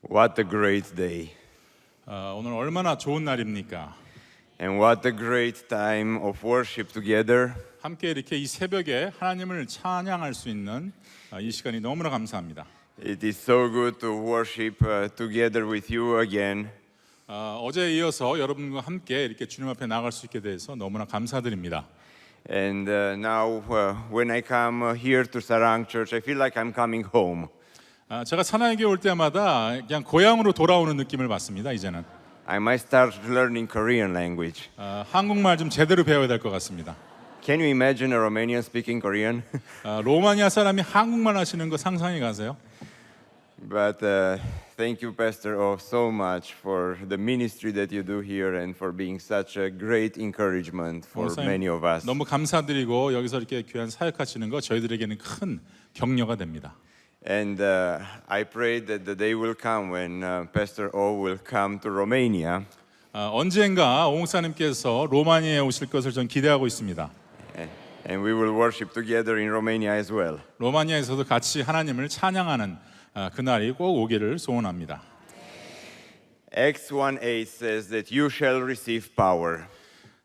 What a great day. 오늘 얼마나 좋은 날입니까? And what a great time of worship together. 함께 이렇게 이 새벽에 하나님을 찬양할 수 있는 이 시간이 너무나 감사합니다. It is so good to worship together with you again. 어제에 이어서 여러분과 함께 이렇게 주님 앞에 나갈 수 있게 돼서 너무나 감사드립니다. And now when I come here to Sarang Church, I feel like I'm coming home. 제가 사나이교회 올 때마다 그냥 고향으로 돌아오는 느낌을 받습니다. 이제는 I might start learning Korean language. 한국말 좀 제대로 배워야 될 것 같습니다. Can you imagine a Romanian speaking Korean? 로마니아 사람이 한국말 하시는 거 상상이 가세요? But thank you, Pastor, so much for the ministry that you do here and for being such a great encouragement for many of us. 너무 감사드리고 여기서 이렇게 귀한 사역하시는 거 저희들에게는 큰 격려가 됩니다. And I pray that the day will come when Pastor O will come to Romania. 언젠가 오 목사님께서 로마니아에 오실 것을 전 기대하고 있습니다. And we will worship together in Romania as well. 로마니아에서도 같이 하나님을 찬양하는 그날이 꼭 오기를 소원합니다. Acts 1:8 says that you shall receive power.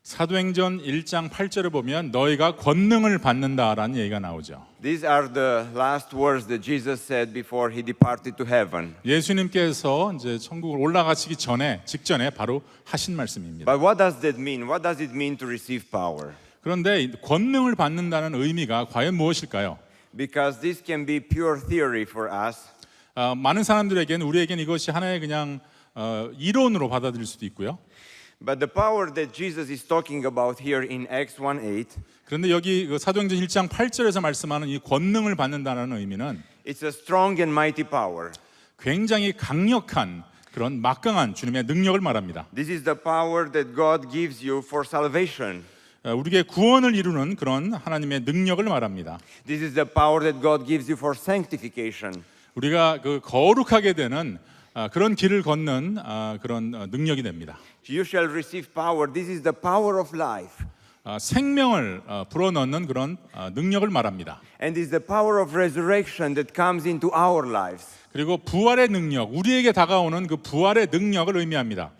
사도행전 1장 8절을 보면 너희가 권능을 받는다라는 얘기가 나오죠. These are the last words that Jesus said before he departed to heaven. 예수님께서 이제 천국을 올라가시기 직전에 바로 하신 말씀입니다. But what does that mean? What does it mean to receive power? 그런데 권능을 받는다는 의미가 과연 무엇일까요? Because this can be pure theory for us. 많은 사람들에게는 우리에게는 이것이 하나의 그냥 이론으로 받아들일 수도 있고요. But the power that Jesus is talking about here in Acts 1:8, 그런데 여기 사도행전 1장 8절에서 말씀하는 이 권능을 받는다는 의미는 it's a strong and mighty power. 굉장히 강력한 그런 막강한 주님의 능력을 말합니다. This is the power that God gives you for salvation. 우리에게 구원을 이루는 그런 하나님의 능력을 말합니다. This is the power that God gives you for sanctification. 우리가 거룩하게 되는 그런 길을 걷는 그런 능력이 됩니다. You shall receive power. This is the power of life. 생명을 불어넣는 그런 능력을 말합니다. And this is the power of resurrection that comes into our lives. 그리고 부활의 능력, 우리에게 다가오는 그 부활의 능력을 의미합니다.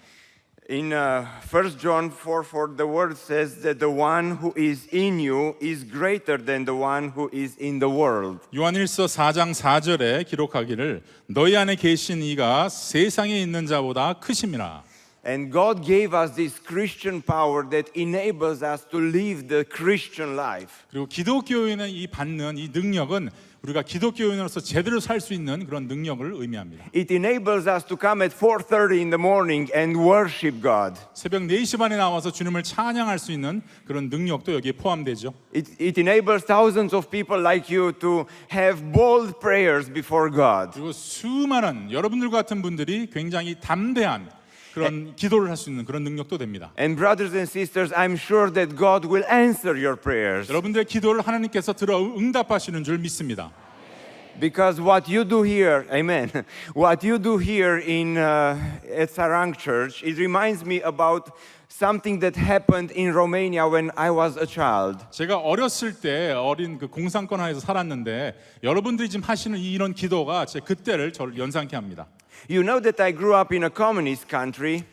In 1 John 4:4, the word says that the one who is in you is greater than the one who is in the world. 요한일서 4장 4절에 기록하기를 너희 안에 계신 이가 세상에 있는 자보다 크심이라. And God gave us this Christian power that enables us to live the Christian life. 그리고 기독교인이 받는 이 능력은 우리가 기독교인으로서 제대로 살 수 있는 그런 능력을 의미합니다. It enables us to come at 4:30 in the morning and worship God. 새벽 4시 반에 나와서 주님을 찬양할 수 있는 그런 능력도 여기에 포함되죠. It enables thousands of people like you to have bold prayers before God. 그리고 수많은 여러분들 같은 분들이 굉장히 담대한 그런 기도를 할 수 있는 그런 능력도 됩니다. And brothers and sisters, I'm sure that God will answer your prayers. 여러분들의 기도를 하나님께서 들어 응답하시는 줄 믿습니다. Because what you do here, amen, what you do here at Sarang Church, it reminds me about something that happened in Romania when I was a child. 제가 어렸을 때 어린 그 공산권 하에서 살았는데 여러분들이 지금 하시는 이런 기도가 제 그때를 저를 연상케 합니다. You know that I grew up in a communist country.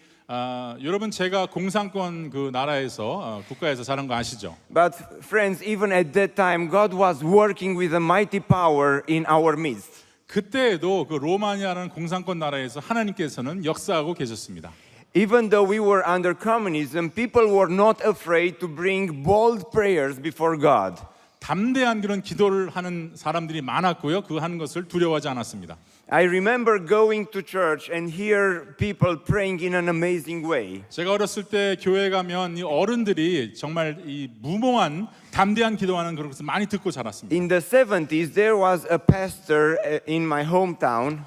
여러분 제가 공산권 그 나라에서 국가에서 자란 거 아시죠? But friends, even at that time, God was working with a mighty power in our midst. 그때에도 그 로마니아라는 공산권 나라에서 하나님께서는 역사하고 계셨습니다. Even though we were under communism, people were not afraid to bring bold prayers before God. 담대한 그런 기도를 하는 사람들이 많았고요. 그 하는 것을 두려워하지 않았습니다. I remember going to church and hear people praying in an amazing way. 제가 어렸을 때 교회 가면 이 어른들이 정말 이 무모한 담대한 기도하는 그런 것을 많이 듣고 자랐습니다. In the 70s, there was a pastor in my hometown.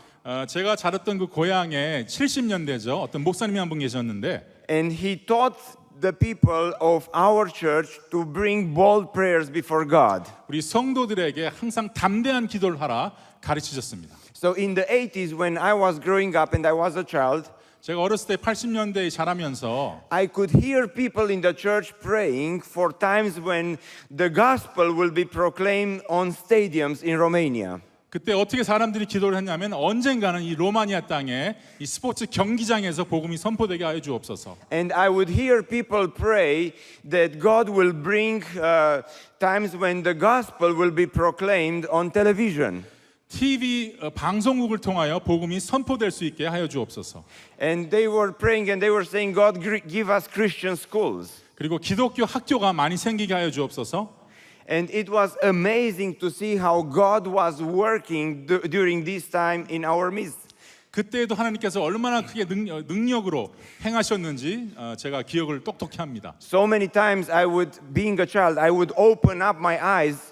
제가 자랐던 그 고향에 70년대죠. 어떤 목사님이 한 분 계셨는데, and he taught the people of our church to bring bold prayers before God. 우리 성도들에게 항상 담대한 기도를 하라 가르치셨습니다. So in the 80s, when I was growing up and I was a child, 제가 어렸을 때 80년대에 자라면서 I could hear people in the church praying for times when the gospel will be proclaimed on stadiums in Romania. 그때 어떻게 사람들이 기도를 했냐면 언젠가는 이 로마니아 땅에 이 스포츠 경기장에서 복음이 선포되게 하여 주옵소서. And I would hear people pray that God will bring times when the gospel will be proclaimed on television. TV 방송국을 통하여 복음이 선포될 수 있게 하여 주옵소서. And they were praying and they were saying, God, give us Christian schools. 그리고 기독교 학교가 많이 생기게 하여 주옵소서. And it was amazing to see how God was working during this time in our midst. 그때에도 하나님께서 얼마나 크게 능력으로 행하셨는지 제가 기억을 똑똑히 합니다. So many times I would, being a child, I would open up my eyes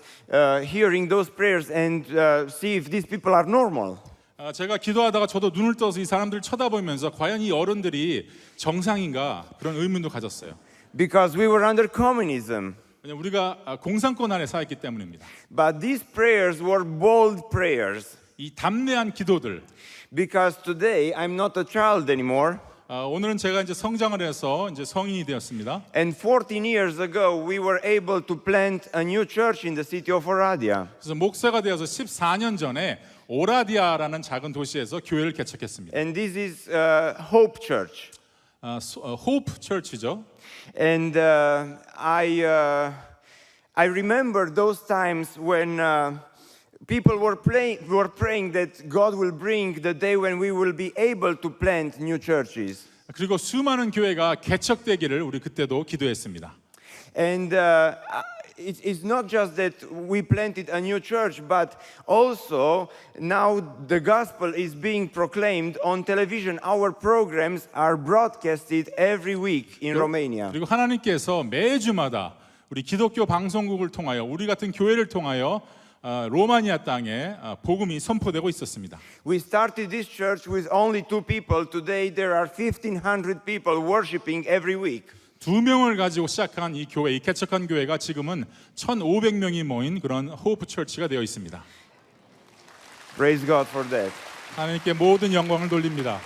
hearing those prayers and see if these people are normal. 제가 기도하다가 저도 눈을 떠서 이 사람들을 쳐다보면서 과연 이 어른들이 정상인가 그런 의문도 가졌어요. Because we were under communism. 왜냐면 우리가 공산권 아래 살았기 때문입니다. But these prayers were bold prayers. 이 담대한 기도들. Because today I'm not a child anymore. 오늘은 제가 이제 성장을 해서 이제 성인이 되었습니다. And 14 years ago we were able to plant a new church in the city of Oradea. 그래서 목사가 되어서 14년 전에 오라디아라는 작은 도시에서 교회를 개척했습니다. And this is Hope Church. 호프 처치죠. And I remember those times when people were praying that God will bring the day when we will be able to plant new churches. 그리고 수많은 교회가 개척되기를 우리 그때도 기도했습니다. And it's not just that we planted a new church, but also now the gospel is being proclaimed on television. Our programs are broadcasted every week in Romania. 그리고 하나님께서 매주마다 우리 기독교 방송국을 통하여 우리 같은 교회를 통하여 로마니아 땅에 복음이 선포되고 있었습니다. We started this church with only 2 people. Today there are 1,500 people worshiping every week. 2명을 가지고 시작한 이 교회, 이 개척한 교회가 지금은 1,500명이 모인 그런 호프 처치가 되어 있습니다. Praise God for that. 하나님께 모든 영광을 돌립니다.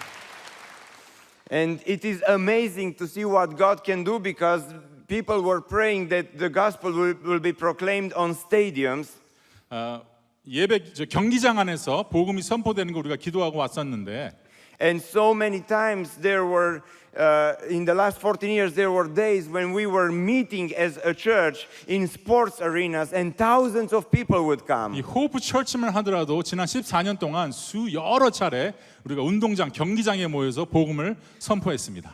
And it is amazing to see what God can do because people were praying that the gospel will be proclaimed on stadiums. 경기장 안에서 복음이 선포되는 거 우리가 기도하고 왔었는데 And so many times there were, in the last 14 years, there were days when we were meeting as a church in sports arenas and thousands of people would come. 이 호프 처치만 하더라도 지난 14년 동안 여러 차례 우리가 운동장, 경기장에 모여서 복음을 선포했습니다.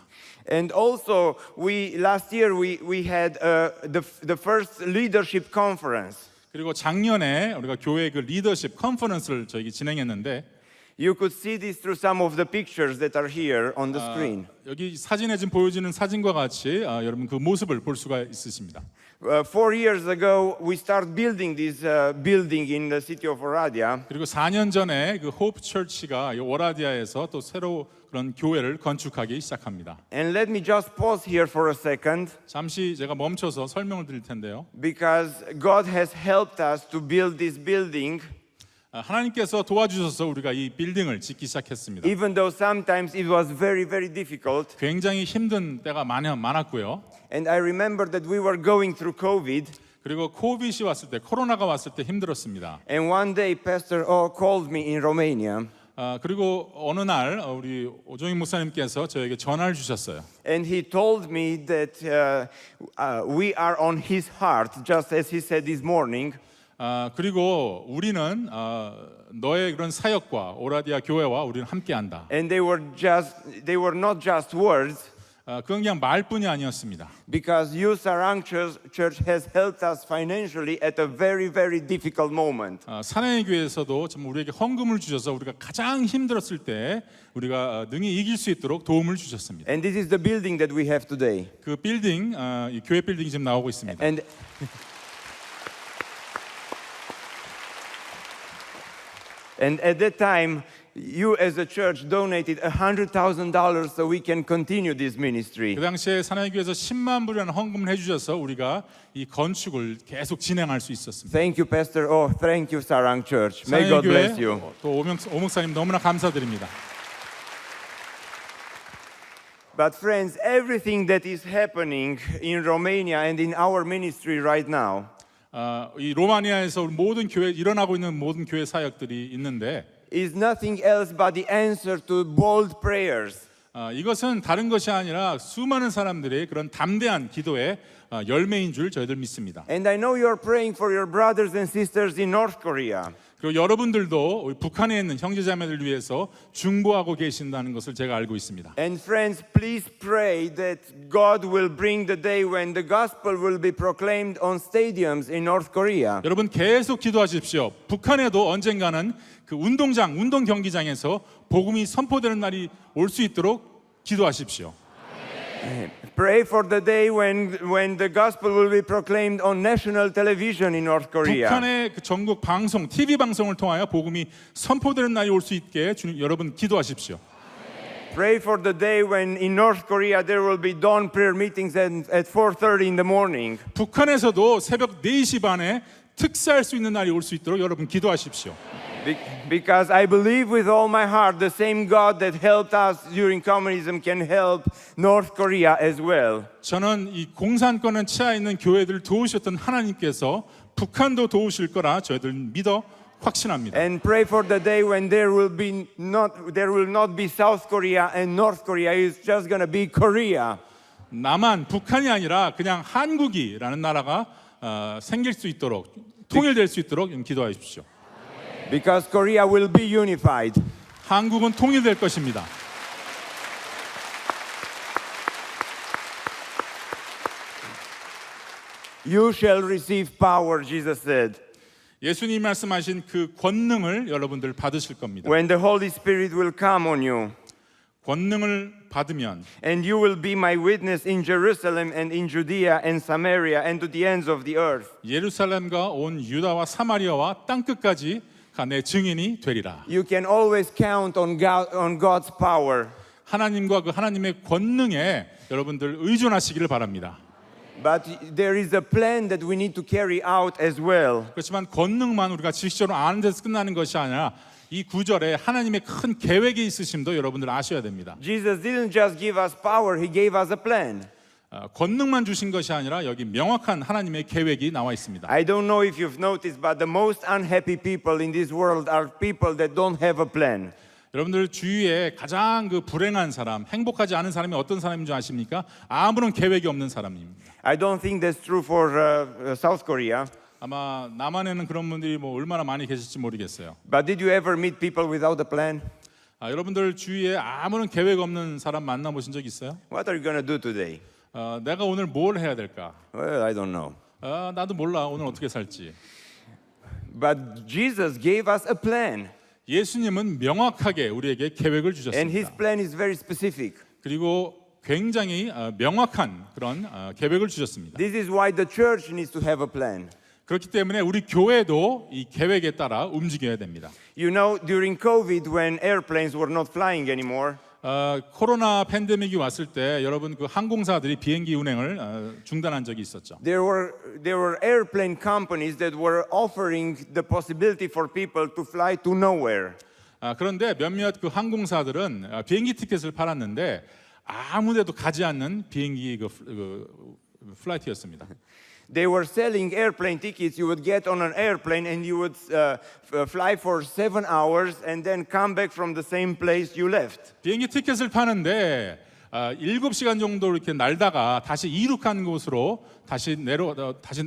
And also, last year we had the first leadership conference. 그리고 작년에 우리가 교회 그 리더십 컨퍼런스를 저희가 진행했는데 You could see this through some of the pictures that are here on the screen. 여기 사진에 지금 보여지는 사진과 같이 여러분 그 모습을 볼 수가 있으십니다. 4 years ago, we started building this building in the city of Oradea. 그리고 4년 전에 그 호프 처치가 오라디아에서 또 새로 그런 교회를 건축하기 시작합니다. And let me just pause here for a second. 잠시 제가 멈춰서 설명을 드릴 텐데요. Because God has helped us to build this building. 하나님께서 도와주셔서 우리가 이 빌딩을 짓기 시작했습니다. Even though sometimes it was very, very difficult. 굉장히 힘든 때가 많았고요. And I remember that we were going through COVID. 그리고 코비드이 왔을 때, 코로나가 왔을 때 힘들었습니다. And one day, Pastor O called me in Romania. 그리고 어느 날 우리 오종익 목사님께서 저에게 전화를 주셨어요. And he told me that we are on his heart, just as he said this morning. 그리고 우리는 너의 그런 사역과 오라디아 교회와 우리는 함께한다. And they were not just words. 그건 그냥 말뿐이 아니었습니다. Because Youth Sarang Church has helped us financially at a very, very difficult moment. 사랑의 교회에서도 좀 우리에게 헌금을 주셔서 우리가 가장 힘들었을 때 우리가 능히 이길 수 있도록 도움을 주셨습니다. And this is the building that we have today. 그 빌딩, 이 교회 빌딩이 지금 나오고 있습니다. And at that time, you as a church donated $100,000 so we can continue this ministry. 그 당시에 사랑의 교회에서 10만 불이라는 헌금을 해주셔서 우리가 이 건축을 계속 진행할 수 있었습니다. Thank you, Pastor. Oh, thank you, Sarang Church. May God bless you. 또 오 목사님 너무나 감사드립니다. But friends, everything that is happening in Romania and in our ministry right now. 이 로마니아에서 모든 교회 일어나고 있는 모든 교회 사역들이 있는데 is nothing else but the answer to bold prayers. 이것은 다른 것이 아니라 수많은 사람들의 그런 담대한 기도의 열매인 줄 저희들 믿습니다. And I know you're praying for your brothers and sisters in North Korea. 그리고 여러분들도 북한에 있는 형제자매들 위해서 중보하고 계신다는 것을 제가 알고 있습니다. And friends, please pray that God will bring the day when the gospel will be proclaimed on stadiums in North Korea. 여러분 계속 기도하십시오. 북한에도 언젠가는 그 운동장, 운동 경기장에서 복음이 선포되는 날이 올 수 있도록 기도하십시오. Pray for the day when the gospel will be proclaimed on national television in North Korea. 북한의 그 전국 방송, TV 방송을 통하여 복음이 선포되는 날이 올 수 있게 주님 여러분 기도하십시오. Pray for the day when in North Korea there will be dawn prayer meetings at 4:30 in the morning. 북한에서도 새벽 4시 반에 특사할 수 있는 날이 올 수 있도록 여러분 기도하십시오. Because I believe with all my heart the same God that helped us during communism can help North Korea as well. 저는 이 공산권에 처해 있는 교회들을 도우셨던 하나님께서 북한도 도우실 거라 저희들 믿어 확신합니다. And pray for the day when there will not be South Korea and North Korea. It's just going to be Korea. 남한 북한이 아니라 그냥 한국이라는 나라가 생길 수 있도록 통일될 수 있도록 기도하십시오. Because Korea will be unified. 한국은 통일될 것입니다. You shall receive power, Jesus said, 예수님이 말씀하신 그 권능을 여러분들 받으실 겁니다. when the Holy Spirit will come on you. 권능을 받으면 And you will be my witness in Jerusalem and in Judea and Samaria and to the ends of the earth. 예루살렘과 온 유다와 사마리아와 땅 끝까지 내 증인이 되리라. You can always count on God's power. 하나님과 그 하나님의 권능에 여러분들 의존하시기를 바랍니다. But there is a plan that we need to carry out as well. 그렇지만 권능만 우리가 지식적으로 아는 데서 끝나는 것이 아니라 이 구절에 하나님의 큰 계획이 있으심도 여러분들 아셔야 됩니다. Jesus didn't just give us power, He gave us a plan. 권능만 주신 것이 아니라 여기 명확한 하나님의 계획이 나와 있습니다. I don't know if you've noticed, but the most unhappy people in this world are people that don't have a plan. 여러분들 주위에 가장 그 불행한 사람, 행복하지 않은 사람이 어떤 사람인 줄 아십니까? 아무런 계획이 없는 사람입니다. I don't think that's true for South Korea. 아마 남한에는 그런 분들이 뭐 얼마나 많이 계실지 모르겠어요. But did you ever meet people without a plan? 여러분들 주위에 아무런 계획 없는 사람 만나보신 적 있어요? What are you going to do today? 내가 오늘 뭘 해야 될까? Well, I don't know. 나도 몰라. 오늘 어떻게 살지. But Jesus gave us a plan. 예수님은 명확하게 우리에게 계획을 And His 주셨습니다. plan is very specific. 그리고 굉장히 명확한 그런 계획을 주셨습니다. This is why the church needs to have a plan. 그렇기 때문에 우리 교회도 이 계획에 따라 움직여야 됩니다. You know, during COVID, when airplanes were not flying anymore, 코로나 팬데믹이 왔을 때 여러분 그 항공사들이 비행기 운행을 중단한 적이 있었죠. there were airplane companies that were offering the possibility for people to fly to nowhere. 그런데 몇몇 그 항공사들은 비행기 티켓을 팔았는데 아무데도 가지 않는 비행기 플라이트였습니다. They were selling airplane tickets. You would get on an airplane and you would fly for 7 hours and then come back from the same place you left. 비행기 티켓을 파는데 7시간 정도 이렇게 날다가 다시 이륙한 곳으로 다시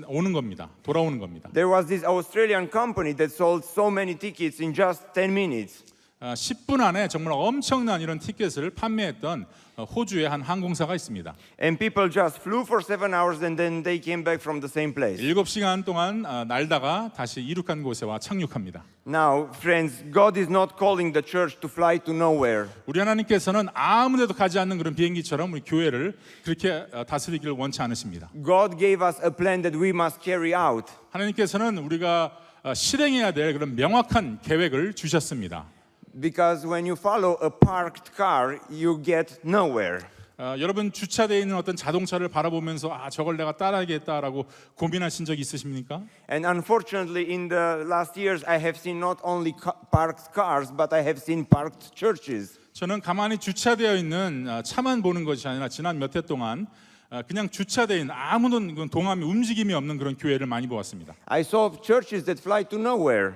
오는 겁니다. 돌아오는 겁니다. There was this Australian company that sold so many tickets in just 10 minutes. 10분 안에 정말 엄청난 이런 티켓을 판매했던 호주의 한 항공사가 있습니다. And people just flew for 7 hours and then they came back from the same place. 7시간 동안 날다가 다시 이륙한 곳에 와 착륙합니다. Now, friends, God is not calling the church to fly to nowhere. 우리 하나님께서는 아무데도 가지 않는 그런 비행기처럼 우리 교회를 그렇게 다스리기를 원치 않으십니다. God gave us a plan that we must carry out. 하나님께서는 우리가 실행해야 될 그런 명확한 계획을 주셨습니다. Because when you follow a parked car, you get nowhere. 여러분 주차되어 있는 어떤 자동차를 바라보면서 저걸 내가 따라야겠다라고 고민하신 적 있으십니까? And unfortunately, in the last years, I have seen not only parked cars, but I have seen parked churches. 저는 가만히 주차되어 있는 차만 보는 것이 아니라 지난 몇 해 동안 그냥 주차되어 있는 아무도 동함이 움직임이 없는 그런 교회를 많이 보았습니다. I saw churches that fly to nowhere.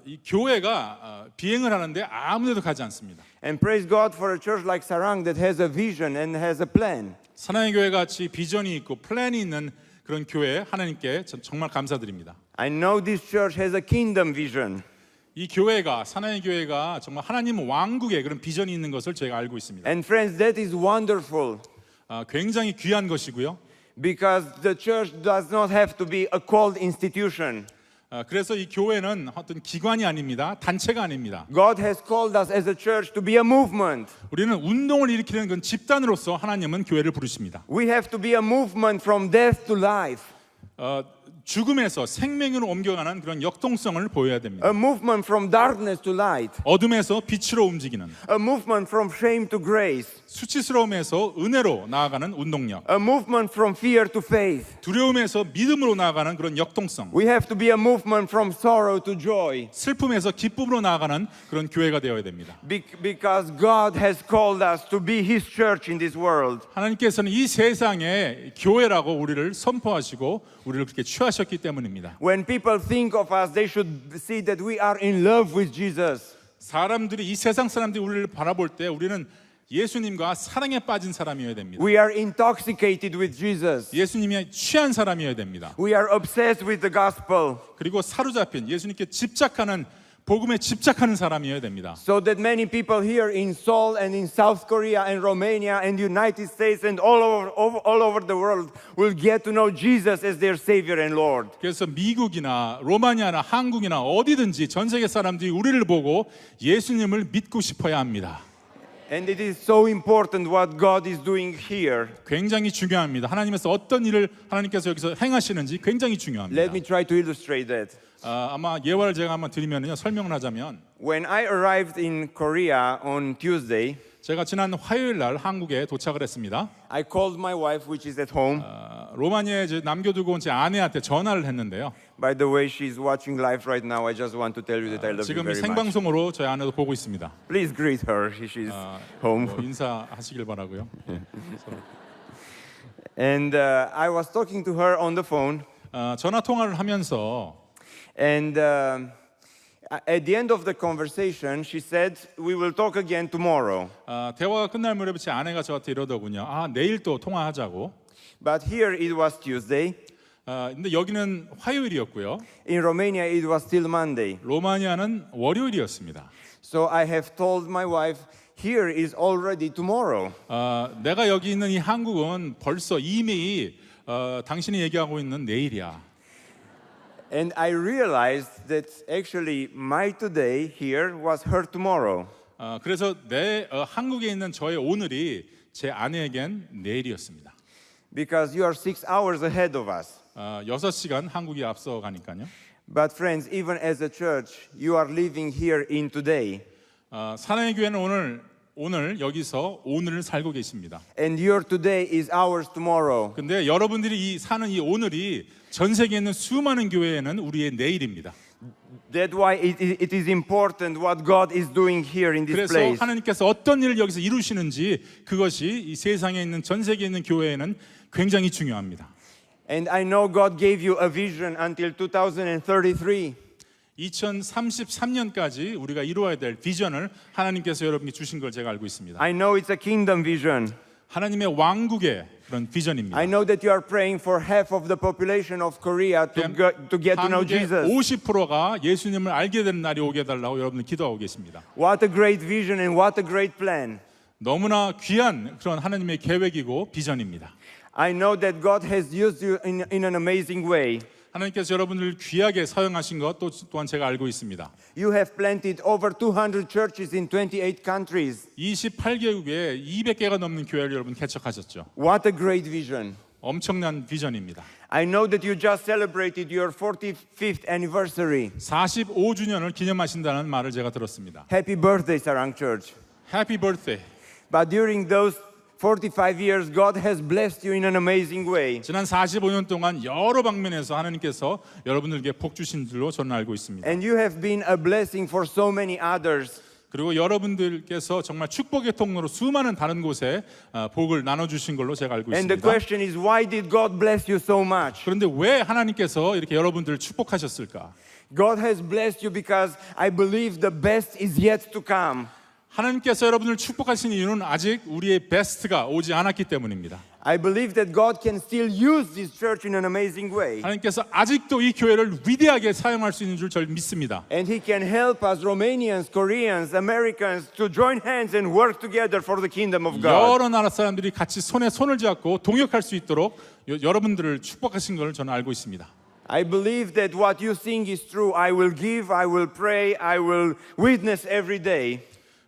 이 교회가 비행을 하는데 아무데도 가지 않습니다. And praise God for a church like Sarang that has a vision and has a plan. 사랑의 교회 같이 비전이 있고 플랜이 있는 그런 교회 하나님께 정말 감사드립니다. I know this church has a kingdom vision. 이 교회가 사나의 교회가 정말 하나님 왕국의 그런 비전이 있는 것을 저희가 알고 있습니다. And friends, that is wonderful 굉장히 귀한 것이고요. because the church does not have to be a called institution. 그래서 이 교회는 어떤 기관이 아닙니다. 단체가 아닙니다. God has called us as a church to be a movement. 우리는 운동을 일으키는 그런 집단으로서 하나님은 교회를 부르십니다. We have to be a movement from death to life. 죽음에서 생명으로 옮겨가는 그런 역동성을 보여야 됩니다. A movement from darkness to light. 어둠에서 빛으로 움직이는, A movement from shame to grace. 수치스러움에서 은혜로 나아가는 운동력, A movement from fear to faith. 두려움에서 믿음으로 나아가는 그런 역동성, We have to be a movement from sorrow to joy. 슬픔에서 기쁨으로 나아가는 그런 교회가 되어야 됩니다. Because God has called us to be His church in this world. 하나님께서는 이 세상에 교회라고 우리를 선포하시고 우리를 그렇게 취하셨기 때문입니다. When people think of us, they should see that we are in love with Jesus. 사람들이 이 세상 사람들이 우리를 바라볼 때 우리는 예수님과 사랑에 빠진 사람이어야 됩니다. We are intoxicated with Jesus. 예수님에 취한 사람이어야 됩니다. We are obsessed with the gospel. 그리고 사로잡힌 예수님께 집착하는 복음에 집착하는 사람이어야 됩니다. So that many people here in Seoul and in South Korea and Romania and United States and all over the world will get to know Jesus as their Savior and Lord. 그래서 미국이나 로마니아나 한국이나 어디든지 전 세계 사람들이 우리를 보고 예수님을 믿고 싶어야 합니다. And it is so important what God is doing here. 굉장히 중요합니다. 하나님께서 어떤 일을 하나님께서 여기서 행하시는지 굉장히 중요합니다. Let me try to illustrate that. 아마 예화를 제가 한번 드리면요, 설명을 하자면 When I arrived in Korea on Tuesday, 제가 지난 화요일 날 한국에 도착을 했습니다. I called my wife, which is at home. 로마니아에 이제 남겨두고 온 제 아내한테 전화를 했는데요. By the way, she's watching live right now. I just want to tell you that I love you 지금 이 very much. 생방송으로 저희 아내도 보고 있습니다. Please greet her. She's home. 인사하시길 바라고요. And I was talking to her on the phone. 전화 통화를 하면서 And at the end of the conversation, she said, "We will talk again tomorrow." 대화가 끝날 무렵에 제 아내가 저한테 이러더군요. 내일 또 통화하자고. But here it was Tuesday. 근데 여기는 화요일이었고요. In Romania, it was still Monday. 로마니아는 월요일이었습니다. So I have told my wife, "Here is already tomorrow." 내가 여기 있는 이 한국은 벌써 이미 당신이 얘기하고 있는 내일이야. And I realized that actually my today here was her tomorrow. 그래서 한국에 있는 저의 오늘이 제 아내에겐 내일이었습니다. Because you are 6 hours ahead of us. 6시간 한국이 앞서 가니까요. But friends, even as a church, you are living here in today. 사랑의 교회는 오늘 여기서 오늘을 살고 계십니다. And your today is ours tomorrow. 근데 여러분들이 사는 이 오늘이 전 세계에 있는 수많은 교회에는 우리의 내일입니다. That's why it is important what God is doing here in this 그래서 place. 하나님께서 어떤 일을 여기서 이루시는지 그것이 이 세상에 있는 전 세계에 있는 교회에는 굉장히 중요합니다. And I know God gave you a vision until 2033. 2033년까지 우리가 이루어야 될 비전을 하나님께서 여러분께 주신 걸 제가 알고 있습니다. I know it's a kingdom vision. 하나님의 왕국의 그런 비전입니다. I know that you are praying for half of the population of Korea to get to know 한국의 Jesus. 50%가 예수님을 알게 되는 날이 오게 해달라고 여러분들 기도하고 계십니다. What a great vision and what a great plan. 너무나 귀한 그런 하나님의 계획이고 비전입니다. I know that God has used you in an amazing way. 하나님께서 여러분을 귀하게 사용하신 것 또한 제가 알고 있습니다. You have planted over 200 churches in 28 countries. 28개국에 200개가 넘는 교회를 여러분 개척하셨죠. What a great vision. 엄청난 비전입니다. I know that you just celebrated your 45th anniversary. 45주년을 기념하신다는 말을 제가 들었습니다. Happy birthday, Sarang Church. Happy birthday. But during those 45 years, God has blessed you in an amazing way. 지난 45년 동안 여러 방면에서 하나님께서 여러분들에게 복 주신 줄로 저는 알고 있습니다. And you have been a blessing for so many others. 그리고 여러분들께서 정말 축복의 통로로 수많은 다른 곳에 복을 나눠주신 걸로 제가 알고 And the 있습니다. question is, why did God bless you so much? 그런데 왜 하나님께서 이렇게 여러분들을 축복하셨을까? God has blessed you because I believe the best is yet to come. 하나님께서 여러분을 축복하신 이유는 아직 우리의 베스트가 오지 않았기 때문입니다. I believe that God can still use this church in an amazing way. 하나님께서 아직도 이 교회를 위대하게 사용할 수 있는 줄 저는 믿습니다. And He can help us, Romanians, Koreans, Americans, to join hands and work together for the kingdom of God. 여러 나라 사람들이 같이 손에 손을 잡고 동역할 수 있도록 여러분들을 축복하신 걸 저는 알고 있습니다. I believe that what you think is true. I will give, I will pray, I will witness every day.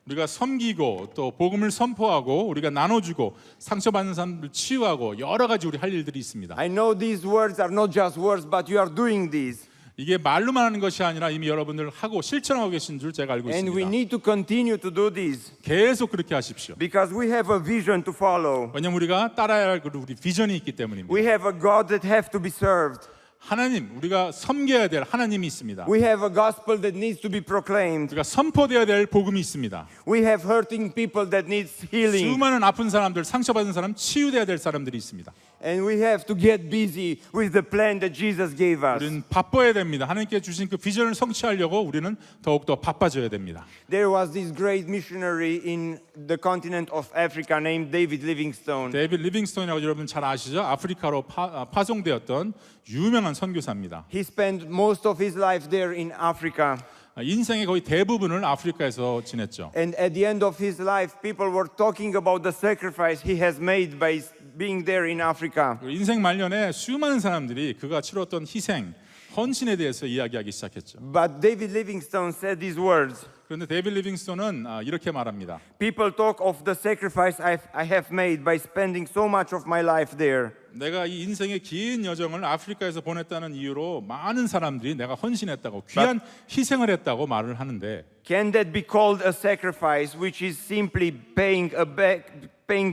우리가 섬기고 또 복음을 선포하고 우리가 나눠주고 상처받는 사람들 치유하고 여러 가지 우리 할 일들이 있습니다. I know these words are not just words, but you are doing these. 이게 말로만 하는 것이 아니라 이미 여러분들 하고 실천하고 계신 줄 제가 알고 And we 있습니다. need to continue to do this 계속 그렇게 하십시오. because we have a vision to follow. 왜냐하면 우리가 따라야 할 우리 비전이 있기 때문입니다. We have a God that have to be served. 하나님, 우리가 섬겨야 될 하나님이 있습니다. We have a gospel that needs to be proclaimed. 우리가 선포되어야 될 복음이 있습니다. We have hurting people that needs healing. 수많은 아픈 사람들, 상처받은 사람, 치유돼야 될 사람들이 있습니다. And we have to get busy with the plan that Jesus gave us. 우리는 바빠야 됩니다. 하나님께 주신 그 비전을 성취하려고 우리는 더욱더 바빠져야 됩니다. There was this great missionary in the continent of Africa named David Livingstone. 데이빗 리빙스톤이라고 여러분 잘 아시죠? 아프리카로 파송되었던 유명한 선교사입니다. He spent most of his life there in Africa. 인생의 거의 대부분을 아프리카에서 지냈죠. And at the end of his life, people were talking about the sacrifice he has made by being there in Africa. 인생 말년에 수많은 사람들이 그가 치렀던 희생, 헌신에 대해서 이야기하기 시작했죠. But David Livingstone said these words. 그런데 데이빗 리빙스톤은 이렇게 말합니다. People talk of the sacrifice I have made by spending so much of my life there. 내가 이 인생의 긴 여정을 아프리카에서 보냈다는 이유로 많은 사람들이 내가 헌신했다고 귀한 희생을 했다고 말을 하는데 Can that be called a sacrifice which is simply paying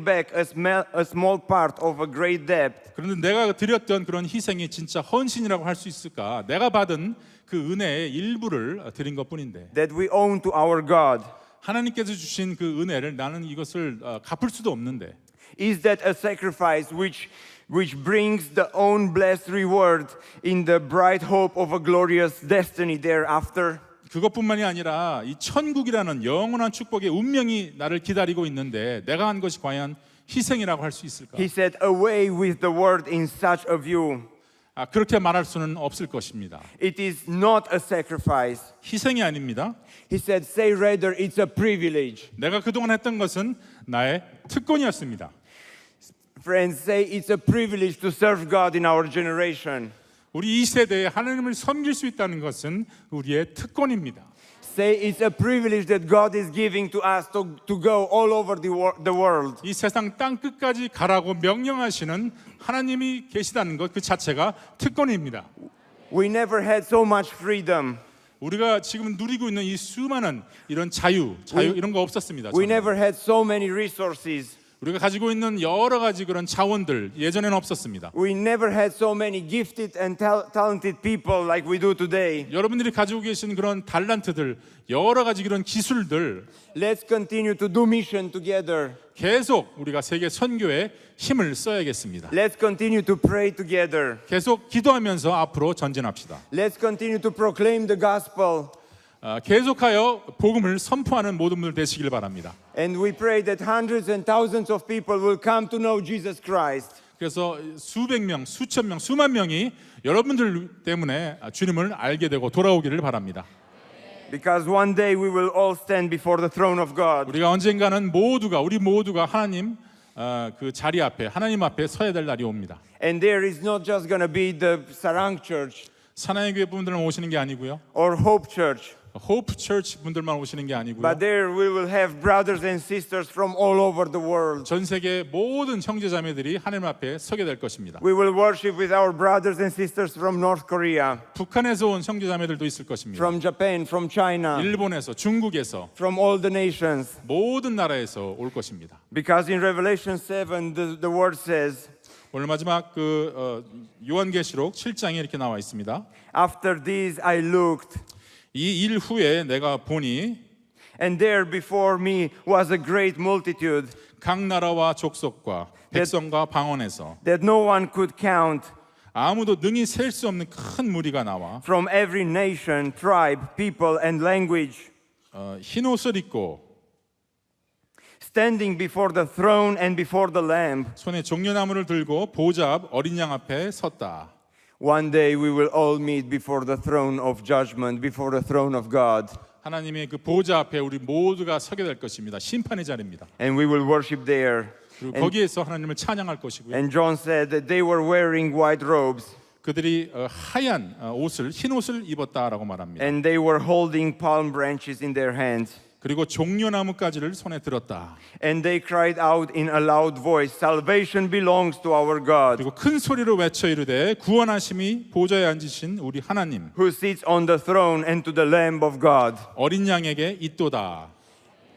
back a small part of a great debt? 그런데 내가 드렸던 그런 희생이 진짜 헌신이라고 할 수 있을까? 내가 받은 그 은혜의 일부를 드린 것뿐인데 That we own to our God. 하나님께서 주신 그 은혜를 나는 이것을 갚을 수도 없는데 Is that a sacrifice which brings the own blessed reward in the bright hope of a glorious destiny thereafter? 그것뿐만이 아니라 이 천국이라는 영원한 축복의 운명이 나를 기다리고 있는데 내가 한 것이 과연 희생이라고 할 수 있을까? He said, away with the word in such a view. 그렇게 말할 수는 없을 것입니다. It is not a sacrifice. 희생이 아닙니다. He said, say rather it's a privilege. 내가 그동안 했던 것은 나의 특권이었습니다. Friends, say it's a privilege to serve God in our generation. 우리 이 세대에 하나님을 섬길 수 있다는 것은 우리의 특권입니다. Say it's a privilege that God is giving to us to go all over the world. 이 세상 땅 끝까지 가라고 명령하시는 하나님이 계시다는 것 그 자체가 특권입니다. We never had so much freedom. 우리가 지금 누리고 있는 이 수많은 이런 자유 이런 거 없었습니다. We 저는. never had so many resources. 우리가 가지고 있는 여러 가지 그런 자원들 예전에는 없었습니다. We never had so many gifted and talented people like we do today. 여러분들이 가지고 계신 그런 달란트들, 여러 가지 그런 기술들 Let's continue to do mission together. 계속 우리가 세계 선교에 힘을 써야겠습니다. Let's continue to pray together. 계속 기도하면서 앞으로 전진합시다. Let's continue to proclaim the gospel. 계속하여 복음을 선포하는 모든 분들 되시길 바랍니다. And we pray that hundreds and thousands of people will come to know Jesus Christ. 그래서 수백 명, 수천 명, 수만 명이 여러분들 때문에 주님을 알게 되고 돌아오기를 바랍니다. Because one day we will all stand before the throne of God. 우리가 언젠가는 우리 모두가 하나님 그 자리 앞에 하나님 앞에 서야 될 날이 옵니다. And there is not just going to be the Sarang Church 사나이 교회 분들만 오시는 게 아니고요. or Hope Church. 호프 처치 분들만 오시는 게 아니고요. But there we will have brothers and sisters from all over the world. 전 세계 모든 형제자매들이 하나님 앞에 서게 될 것입니다. We will worship with our brothers and sisters from North Korea, 북한에서 온 형제자매들도 있을 것입니다. from Japan, from China, 일본에서, 중국에서, from all the nations. 모든 나라에서 올 것입니다. Because in Revelation 7 the word says, 오늘 마지막 요한계시록 7장에 이렇게 나와 있습니다. after this I looked, 이 일 후에 내가 보니 And there before me was a great multitude 각 나라와 족속과 백성과 방언에서 that no one could count, 아무도 능히 셀 수 없는 큰 무리가 나와 from every nation, tribe, people, and language, 흰 옷을 입고 standing before the throne and before the Lamb. 손에 종려나무를 들고 보좌 앞 어린 양 앞에 섰다. One day we will all meet before the throne of judgment, before the throne of God, 하나님의 그 보좌 앞에 우리 모두가 서게 될 것입니다. 심판의 자리입니다. and we will worship there. 그리고 거기에서 하나님을 찬양할 것이고요. And John said that they were wearing white robes, 그들이 하얀 옷을 흰 옷을 입었다라고 말합니다. and they were holding palm branches in their hands. 그리고 종려나무까지를 손에 들었다. And they cried out in a loud voice, "Salvation belongs to our God, 그리고 큰 소리로 외쳐 이르되 구원하심이 보좌에 앉으신 우리 하나님 who sits on the throne, and to the Lamb of God." 어린 양에게 있도다.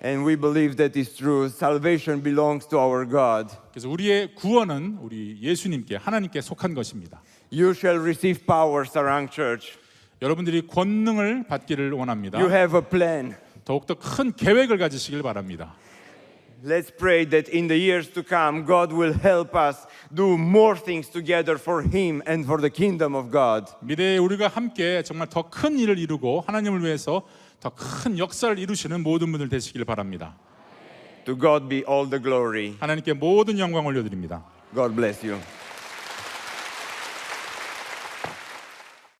And we believe that is true. Salvation belongs to our God. 그래서 우리의 구원은 우리 예수님께 하나님께 속한 것입니다. You shall receive power, Sarang Church. 여러분들이 권능을 받기를 원합니다. You have a plan. 더욱더 큰 계획을 가지시길 바랍니다. Let's pray that in the years to come, God will help us do more things together for Him and for the kingdom of God. 미래에 우리가 함께 정말 더 큰 일을 이루고 하나님을 위해서 더 큰 역사를 이루시는 모든 분들 되시길 바랍니다. To God be all the glory. 하나님께 모든 영광 올려드립니다. God bless you.